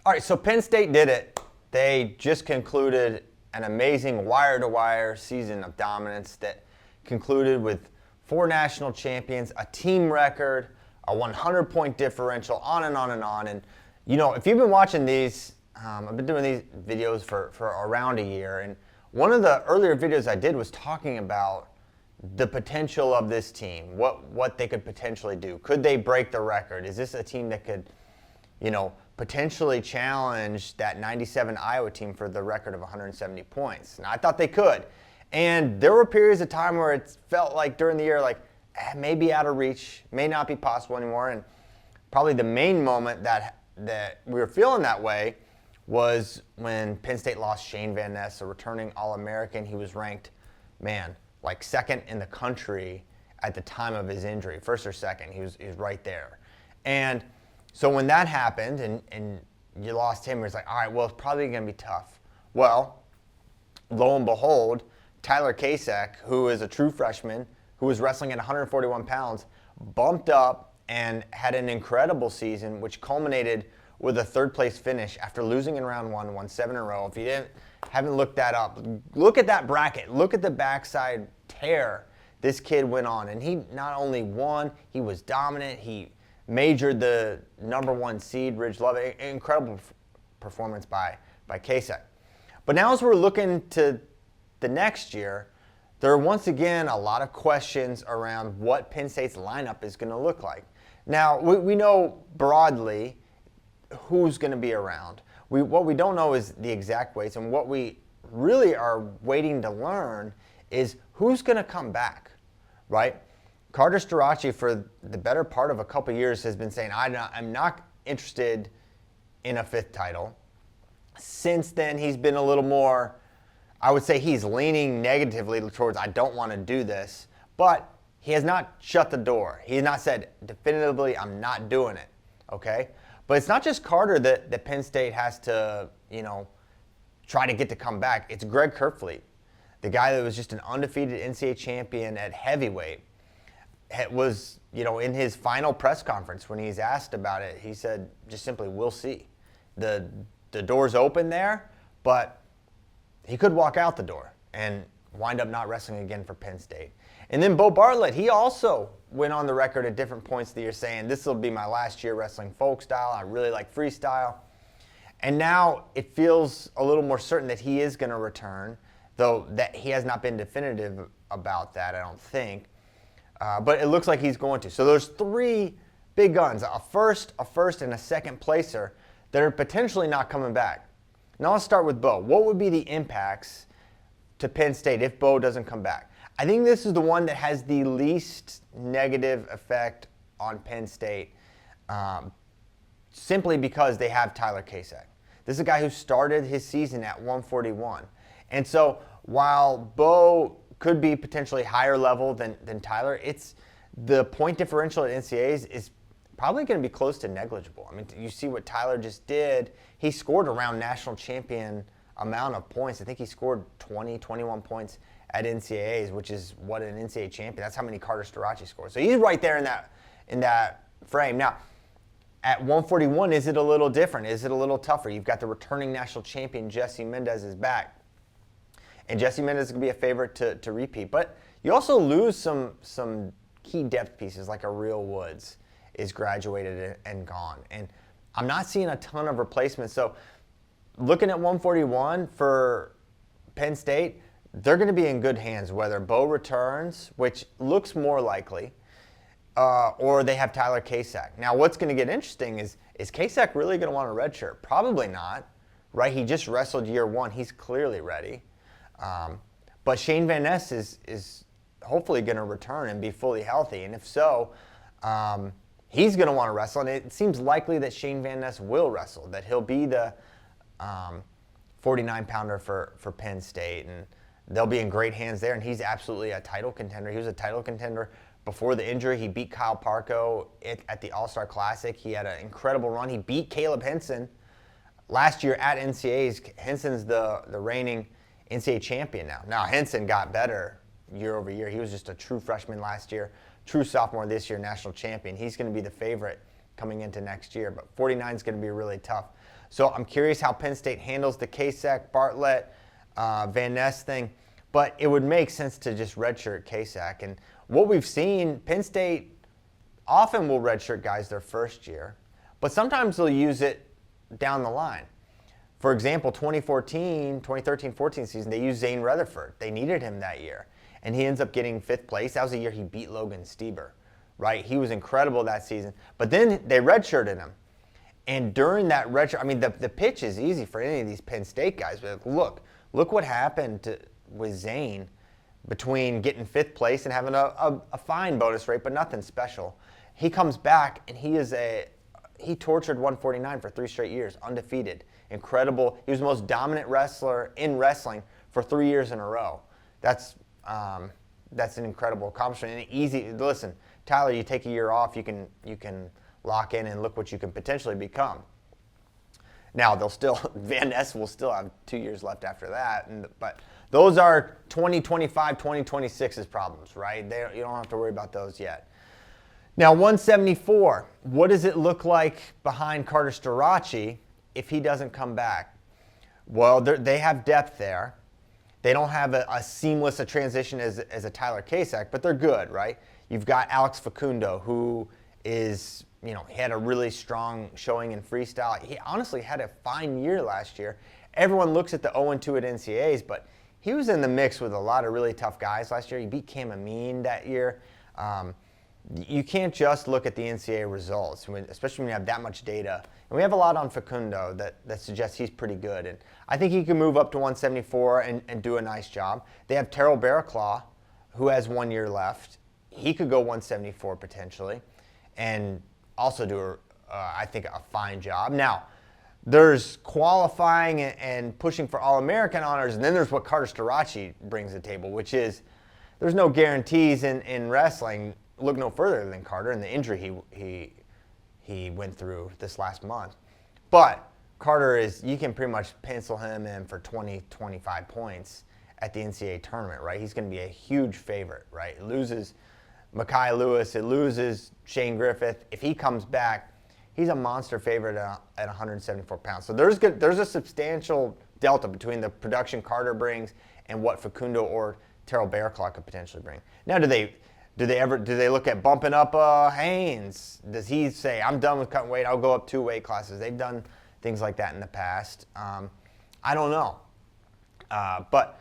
All right, so Penn State did it. They just concluded an amazing wire-to-wire season of dominance that concluded with 4 national champions, a team record, a 100-point differential, on and on and on. And, you know, if you've been watching these, I've been doing these videos for around a year, and one of the earlier videos I did was talking about the potential of this team, what they could potentially do. Could they break the record? Is this a team that could, you know, potentially challenge that 97 Iowa team for the record of 170 points? And I thought they could. And there were periods of time where it felt like during the year, like, maybe out of reach, may not be possible anymore. And probably the main moment that we were feeling that way was when Penn State lost Shane Van Ness, a returning All-American. He was ranked, man, like second in the country at the time of his injury, first or second. He was right there. And so when that happened and you lost him, it was like, all right, well, it's probably going to be tough. Well, lo and behold, Tyler Kasek, who is a true freshman, who was wrestling at 141 pounds, bumped up and had an incredible season, which culminated with a third-place finish after losing in round 1, won 7 in a row. If you haven't looked that up, look at that bracket. Look at the backside tear this kid went on. And he not only won, he was dominant. He majored the #1 seed, Ridge Love. Incredible performance by Kasek. But now as we're looking to the next year, there are once again a lot of questions around what Penn State's lineup is going to look like. Now, we know broadly who's going to be around. What we don't know is the exact weights, and what we really are waiting to learn is who's going to come back, right? Carter Starace, for the better part of a couple years, has been saying, I'm not interested in a 5th title. Since then, he's been a little more, I would say he's leaning negatively towards, I don't want to do this. But he has not shut the door. He has not said, definitively, I'm not doing it, okay? But it's not just Carter that Penn State has to, you know, try to get to come back. It's Greg Kerfleet, the guy that was just an undefeated NCAA champion at heavyweight. It was, you know, in his final press conference when he's asked about it, he said just simply, we'll see. The door's open there, but he could walk out the door and wind up not wrestling again for Penn State. And then Bo Bartlett, he also went on the record at different points of the year saying, this will be my last year wrestling folk style. I really like freestyle. And now it feels a little more certain that he is going to return, though that he has not been definitive about that, I don't think. But it looks like he's going to. So there's 3 big guns, a first, and a second placer that are potentially not coming back. Now let's start with Bo. What would be the impacts to Penn State if Bo doesn't come back? I think this is the one that has the least negative effect on Penn State, simply because they have Tyler Kasek. This is a guy who started his season at 141. And so while Bo could be potentially higher level than Tyler, it's the point differential at NCAAs is probably going to be close to negligible. I mean, you see what Tyler just did. He scored around national champion amount of points. I think he scored 20, 21 points at NCAAs, which is what an NCAA champion. That's how many Carter Starace scored. So he's right there in that frame. Now, at 141, is it a little different? Is it a little tougher? You've got the returning national champion, Jesse Mendez, is back. And Jesse Mendez is going to be a favorite to repeat. But you also lose some key depth pieces, like a Real Woods is graduated and gone. And I'm not seeing a ton of replacements. So looking at 141 for Penn State, they're going to be in good hands, whether Bo returns, which looks more likely, or they have Tyler Kasek. Now, what's going to get interesting is Kasek really going to want a red shirt? Probably not, right? He just wrestled year 1. He's clearly ready. But Shane Van Ness is hopefully going to return and be fully healthy. And if so, he's going to want to wrestle. And it seems likely that Shane Van Ness will wrestle, that he'll be the 49-pounder for Penn State. And they'll be in great hands there. And he's absolutely a title contender. He was a title contender before the injury. He beat Kyle Parko at the All-Star Classic. He had an incredible run. He beat Caleb Henson last year at NCAAs. Henson's the reigning NCAA champion now. Now, Henson got better year over year. He was just a true freshman last year, true sophomore this year, national champion. He's going to be the favorite coming into next year, but 49 is going to be really tough. So I'm curious how Penn State handles the Kasek, Bartlett, Van Ness thing. But it would make sense to just redshirt Kasek. And what we've seen, Penn State often will redshirt guys their first year, but sometimes they'll use it down the line. For example, 2013-14 season, they used Zane Rutherford. They needed him that year, and he ends up getting 5th place. That was the year he beat Logan Stieber, right? He was incredible that season. But then they redshirted him. And during that redshirt, I mean, the pitch is easy for any of these Penn State guys. But look what happened with Zane between getting 5th place and having a fine bonus rate, but nothing special. He comes back, and he tortured 149 for 3 straight years, undefeated. Incredible. He was the most dominant wrestler in wrestling for 3 years in a row. That's an incredible accomplishment. And easy. Listen, Tyler, you take a year off, you can lock in and look what you can potentially become. Now Van Ness will still have 2 years left after that, but those are 2025, 2026's problems, right? You don't have to worry about those yet. Now 174, what does it look like behind Carter Starace if he doesn't come back? Well, they have depth there. They don't have a seamless a transition as a Tyler Kasek, but they're good, right? You've got Alex Facundo, who is, he had a really strong showing in freestyle. He honestly had a fine year last year. Everyone looks at the 0-2 at NCAAs, but he was in the mix with a lot of really tough guys last year. He beat Cam Amin that year. You can't just look at the NCAA results, especially when you have that much data. And we have a lot on Facundo that suggests he's pretty good. And I think he can move up to 174 and do a nice job. They have Terrell Barraclaw, who has 1 year left. He could go 174 potentially and also do, I think, a fine job. Now, there's qualifying and pushing for All-American honors, and then there's what Carter Starace brings to the table, which is there's no guarantees in wrestling. Look no further than Carter and the injury he went through this last month. But Carter you can pretty much pencil him in for 20, 25 points at the NCAA tournament, right? He's going to be a huge favorite, right? It loses Mekhi Lewis, it loses Shane Griffith. If he comes back, he's a monster favorite at 174 pounds. So there's a substantial delta between the production Carter brings and what Facundo or Terrell Barraclaw could potentially bring. Now, do they look at bumping up Haynes? Does he say, I'm done with cutting weight, I'll go up 2 weight classes? They've done things like that in the past. I don't know. But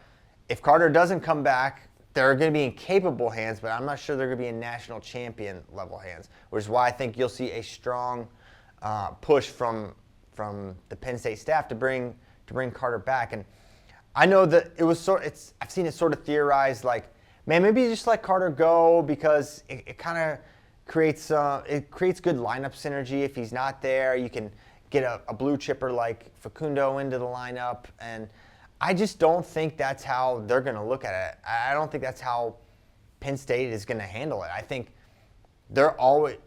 if Carter doesn't come back, they're going to be in capable hands, but I'm not sure they're going to be in national champion level hands, which is why I think you'll see a strong push from the Penn State staff to bring Carter back. And I know that I've seen it sort of theorized like, man, maybe you just let Carter go because it kind of creates good lineup synergy. If he's not there, you can get a blue chipper like Facundo into the lineup. And I just don't think that's how they're going to look at it. I don't think that's how Penn State is going to handle it. I think they're always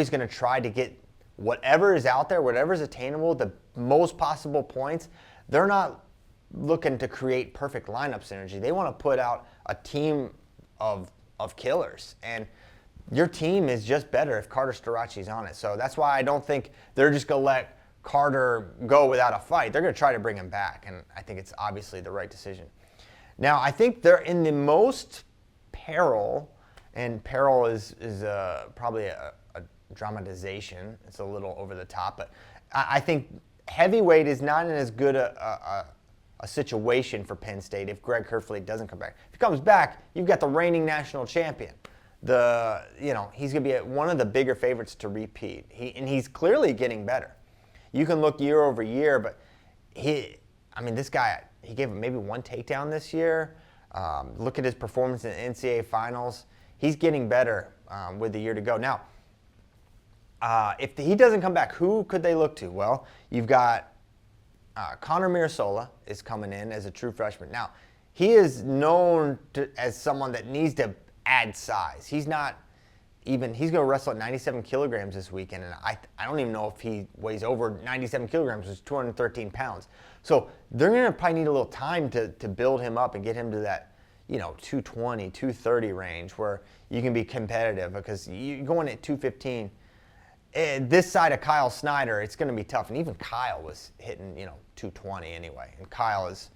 going to try to get whatever is out there, whatever is attainable, the most possible points. They're not looking to create perfect lineup synergy. They want to put out a team of killers. And your team is just better if Carter Starace's on it. So that's why I don't think they're just going to let Carter go without a fight. They're going to try to bring him back, and I think it's obviously the right decision. Now, I think they're in the most peril, and peril is probably a dramatization. It's a little over the top, but I think heavyweight is not in as good a situation for Penn State if Greg Kerfleet doesn't come back. If he comes back, you've got the reigning national champion. He's going to be one of the bigger favorites to repeat. He's clearly getting better. You can look year over year, but this guy, he gave maybe 1 takedown this year. Look at his performance in the NCAA finals. He's getting better with the year to go. Now, if he doesn't come back, who could they look to? Well, you've got Connor Mirasola is coming in as a true freshman. Now, he is known as someone that needs to add size. He's going to wrestle at 97 kilograms this weekend, and I don't even know if he weighs over 97 kilograms, which is 213 pounds. So they're going to probably need a little time to build him up and get him to that, 220, 230 range where you can be competitive, because you going at 215, this side of Kyle Snyder, it's going to be tough. And even Kyle was hitting, 220 anyway. And Kyle is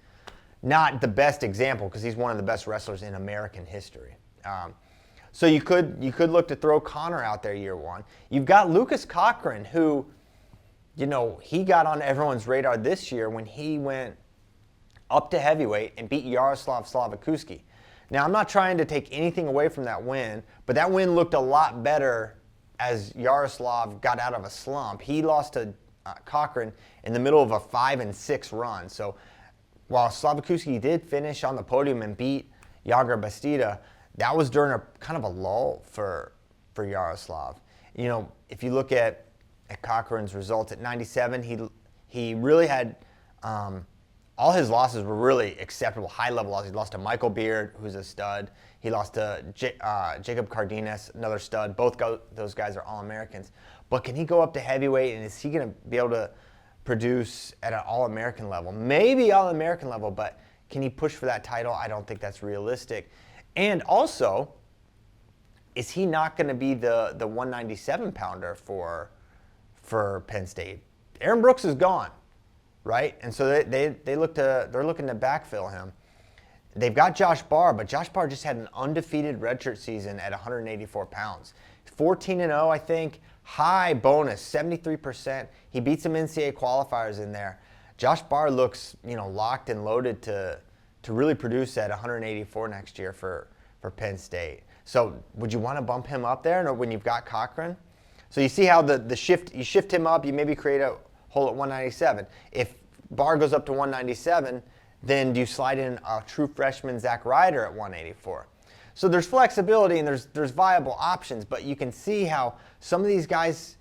not the best example because he's one of the best wrestlers in American history. So you could look to throw Connor out there year one. You've got Lucas Cochran, who, he got on everyone's radar this year when he went up to heavyweight and beat Yaroslav Slavakuski. Now, I'm not trying to take anything away from that win, but that win looked a lot better as Yaroslav got out of a slump. He lost to Cochran in the middle of a 5-6 run. So while Slavakuski did finish on the podium and beat Yager Bastida, that was during a kind of a lull for Yaroslav. If you look at Cochran's results at 97, he really had all his losses were really acceptable, high-level losses. He lost to Michael Beard, who's a stud. He lost to Jacob Cardenas, another stud. Both those guys are All-Americans. But can he go up to heavyweight, and is he going to be able to produce at an All-American level? Maybe All-American level, but can he push for that title? I don't think that's realistic. And also, is he not going to be the 197-pounder for Penn State? Aaron Brooks is gone, right? And so they're looking to backfill him. They've got Josh Barr, but Josh Barr just had an undefeated redshirt season at 184 pounds. 14-0, I think. High bonus, 73%. He beat some NCAA qualifiers in there. Josh Barr looks, locked and loaded to really produce at 184 next year for Penn State. So would you want to bump him up there when you've got Cochran? So you see how the shift, you shift him up, you maybe create a hole at 197. If Barr goes up to 197, then do you slide in a true freshman Zach Ryder at 184? So there's flexibility and there's viable options, but you can see how some of these guys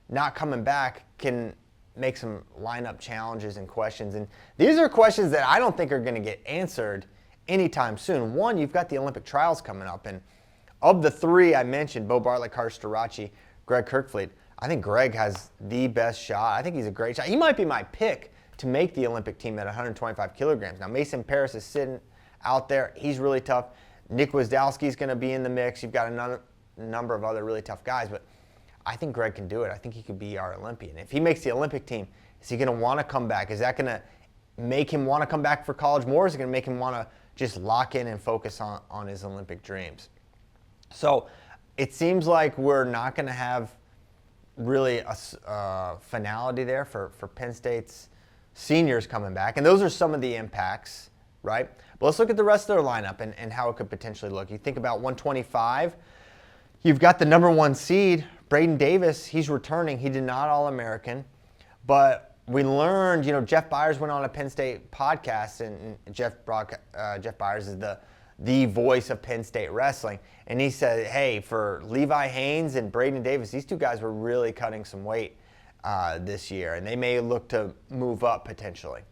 not coming back can make some lineup challenges and questions. And these are questions that I don't think are going to get answered anytime soon. One, you've got the Olympic trials coming up, and of the three I mentioned, Bo Bartlett, Carter Starachi, Greg Kirkfleet, I think Greg has the best shot. I think he's a great shot. He might be my pick to make the Olympic team at 125 kilograms. Now, Mason Paris is sitting out there. He's really tough. Nick Wisdowski's going to be in the mix. You've got a number of other really tough guys, but I think Greg can do it. I think he could be our Olympian. If he makes the Olympic team, is he going to want to come back? Is that going to make him want to come back for college more, or is it going to make him want to just lock in and focus on his Olympic dreams? So it seems like we're not going to have really a finality there for Penn State's seniors coming back. And those are some of the impacts, right? But let's look at the rest of their lineup and how it could potentially look. You think about 125, you've got the number one seed, Braden Davis. He's returning. He did not All-American. But we learned, Jeff Byers went on a Penn State podcast, and Jeff Byers is the voice of Penn State wrestling. And he said, hey, for Levi Haynes and Braden Davis, these two guys were really cutting some weight this year, and they may look to move up potentially.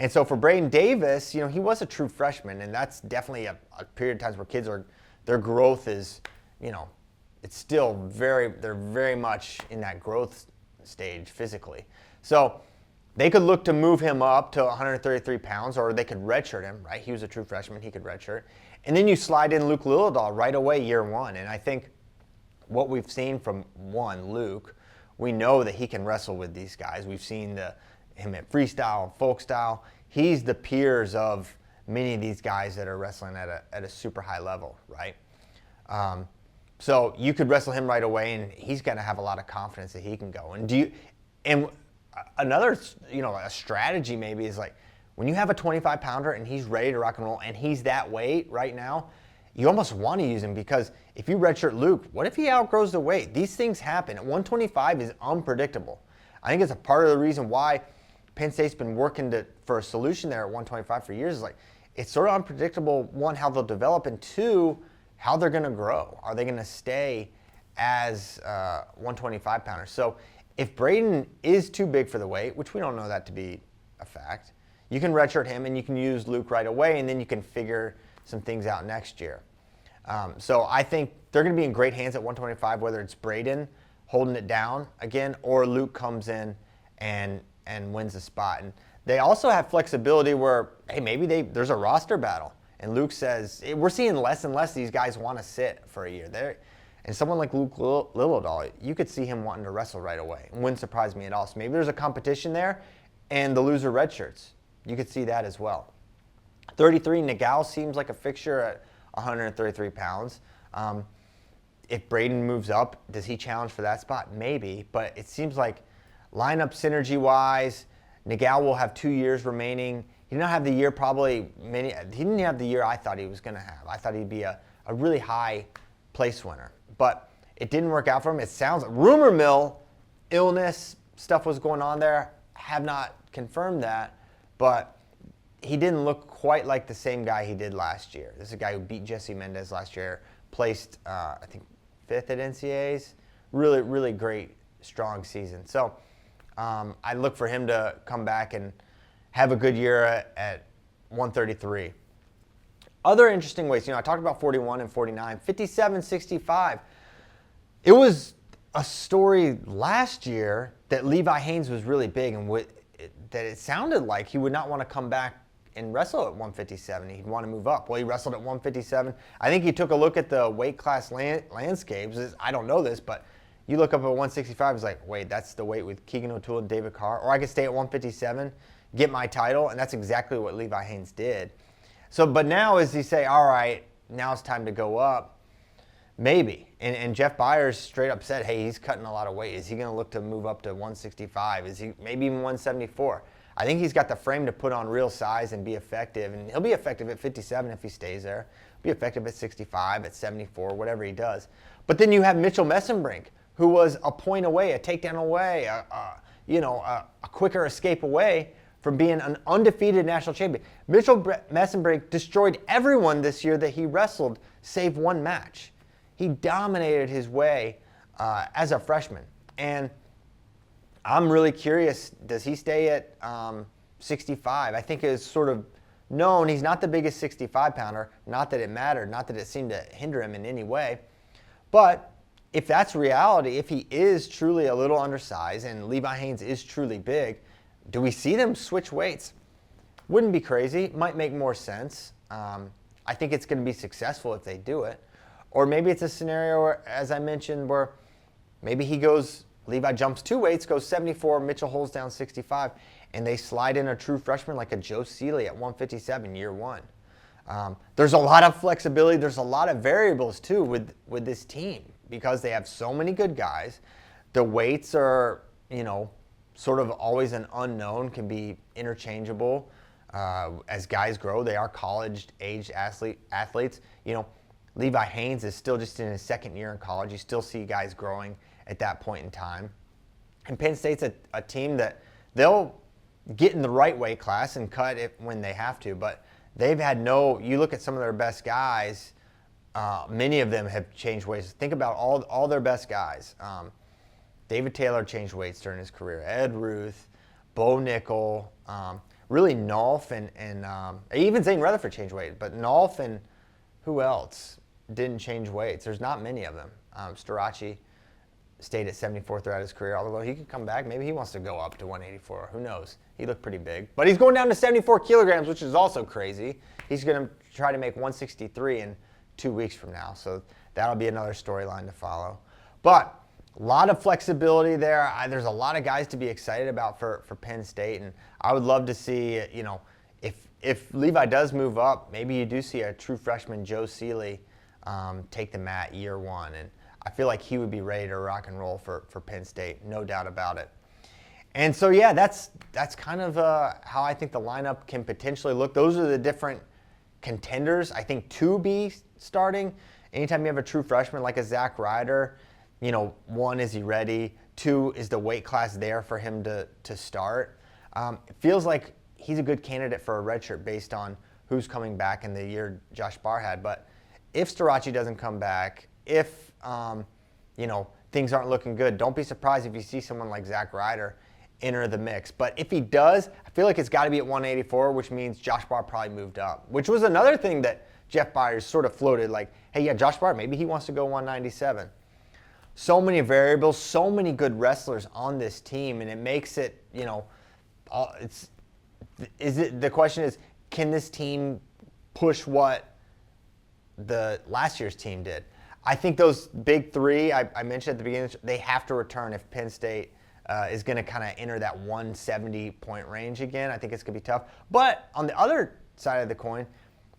And so for Braden Davis, he was a true freshman, and that's definitely a period of times where kids their growth is, it's still they're very much in that growth stage physically. So they could look to move him up to 133 pounds, or they could redshirt him, right? He was a true freshman, he could redshirt. And then you slide in Luke Lillidahl right away year one. And I think what we've seen from Luke, we know that he can wrestle with these guys. We've seen him at freestyle, folk style. He's the peers of many of these guys that are wrestling at a super high level, right? So you could wrestle him right away, and he's going to have a lot of confidence that he can go. And another, a strategy maybe is like when you have a 25-pounder and he's ready to rock and roll and he's that weight right now, you almost want to use him, because if you redshirt Luke, what if he outgrows the weight? These things happen. At 125 is unpredictable. I think it's a part of the reason why Penn State's been working for a solution there at 125 for years. Is like it's sort of unpredictable, one, how they'll develop, and two, how they're going to grow. Are they going to stay as 125-pounders? So if Braden is too big for the weight, which we don't know that to be a fact, you can redshirt him and you can use Luke right away, and then you can figure some things out next year. So I think they're going to be in great hands at 125, whether it's Braden holding it down again or Luke comes in and wins the spot. And they also have flexibility where, hey, maybe there's a roster battle. And Luke says, we're seeing less and less these guys want to sit for a year. And someone like Luke Lillidahl, you could see him wanting to wrestle right away. It wouldn't surprise me at all. So maybe there's a competition there, and the loser red shirts. You could see that as well. 33, Nagao seems like a fixture at 133 pounds. If Braden moves up, does he challenge for that spot? Maybe, but it seems like lineup synergy-wise, Nagao will have 2 years remaining. He did not have the year he didn't have the year I thought he was going to have. I thought he'd be a really high place winner, but it didn't work out for him. It sounds like rumor mill, illness, stuff was going on there. Have not confirmed that, but he didn't look quite like the same guy he did last year. This is a guy who beat Jesse Mendez last year, placed, I think, 5th at NCAAs. Really, really great, strong season. So I look for him to come back and have a good year at 133. Other interesting ways, I talked about 41 and 49, 57, 65. It was a story last year that Levi Haines was really big and that it sounded like he would not want to come back and wrestle at 157. He'd want to move up. Well, he wrestled at 157. I think he took a look at the weight class landscapes. I don't know this, but you look up at 165, it's like, wait, that's the weight with Keegan O'Toole and David Carr. Or I could stay at 157, get my title, and that's exactly what Levi Haines did. So, but now as he say, all right, now it's time to go up, maybe. And Jeff Byers straight up said, hey, he's cutting a lot of weight. Is he going to look to move up to 165? Is he maybe even 174? I think he's got the frame to put on real size and be effective. And he'll be effective at 57 if he stays there. He'll be effective at 65, at 74, whatever he does. But then you have Mitchell Messenbrink, who was a point away, a takedown away, a quicker escape away from being an undefeated national champion. Mitchell Messenbrink destroyed everyone this year that he wrestled, save one match. He dominated his way as a freshman. And I'm really curious, does he stay at 65? I think it's sort of known he's not the biggest 65-pounder. Not that it mattered, not that it seemed to hinder him in any way. But if that's reality, if he is truly a little undersized and Levi Haines is truly big, do we see them switch weights? Wouldn't be crazy. Might make more sense. I think it's going to be successful if they do it. Or maybe it's a scenario where, as I mentioned, where maybe Levi jumps 2 weights, goes 74, Mitchell holds down 65, and they slide in a true freshman like a Joe Seeley at 157 year one. There's a lot of flexibility. There's a lot of variables, too, with this team because they have so many good guys. The weights are, sort of always an unknown, can be interchangeable. As guys grow, they are college-aged athletes. Levi Haines is still just in his second year in college. You still see guys growing at that point in time. And Penn State's a team that they'll get in the right weight class and cut it when they have to, but they've had you look at some of their best guys, many of them have changed weights. Think about all their best guys. David Taylor changed weights during his career. Ed Ruth, Bo Nickel, really Nolf and even Zane Rutherford changed weight, but Nolf and who else didn't change weights? There's not many of them. Storace stayed at 74 throughout his career, although he could come back. Maybe he wants to go up to 184. Who knows? He looked pretty big. But he's going down to 74 kilograms, which is also crazy. He's going to try to make 163 in 2 weeks from now. So that'll be another storyline to follow. But a lot of flexibility there. There's a lot of guys to be excited about for Penn State. And I would love to see, if Levi does move up, maybe you do see a true freshman, Joe Seeley, take the mat year one. And I feel like he would be ready to rock and roll for Penn State, no doubt about it. And so, yeah, that's kind of how I think the lineup can potentially look. Those are the different contenders, I think, to be starting. Anytime you have a true freshman like a Zach Ryder, 1, is he ready? 2, is the weight class there for him to start? It feels like he's a good candidate for a redshirt based on who's coming back in the year Josh Barr had. But if Storace doesn't come back, if things aren't looking good, don't be surprised if you see someone like Zach Ryder enter the mix. But if he does, I feel like it's got to be at 184, which means Josh Barr probably moved up, which was another thing that Jeff Byers sort of floated, like, hey, yeah, Josh Barr, maybe he wants to go 197. So many variables, so many good wrestlers on this team, and it makes it, the question is, can this team push what the last year's team did? I think those big three I mentioned at the beginning, they have to return if Penn State is going to kind of enter that 170-point range again. I think it's going to be tough. But on the other side of the coin,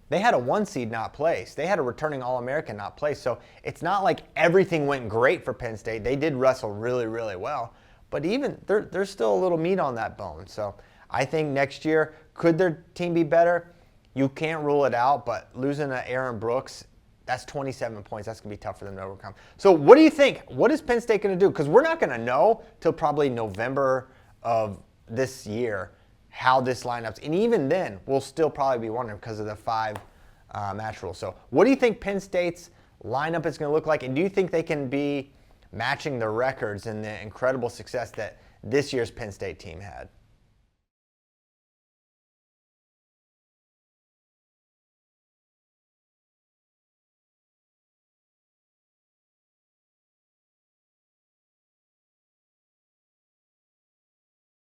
they had a 1 seed not place. They had a returning All-American not place. So it's not like everything went great for Penn State. They did wrestle really, really well. But even there's still a little meat on that bone. So I think next year, could their team be better? You can't rule it out, but losing to Aaron Brooks, that's 27 points. That's going to be tough for them to overcome. So what do you think? What is Penn State going to do? Because we're not going to know till probably November of this year how this lineups. And even then, we'll still probably be wondering because of the 5-match rule. So what do you think Penn State's lineup is going to look like? And do you think they can be matching the records and the incredible success that this year's Penn State team had?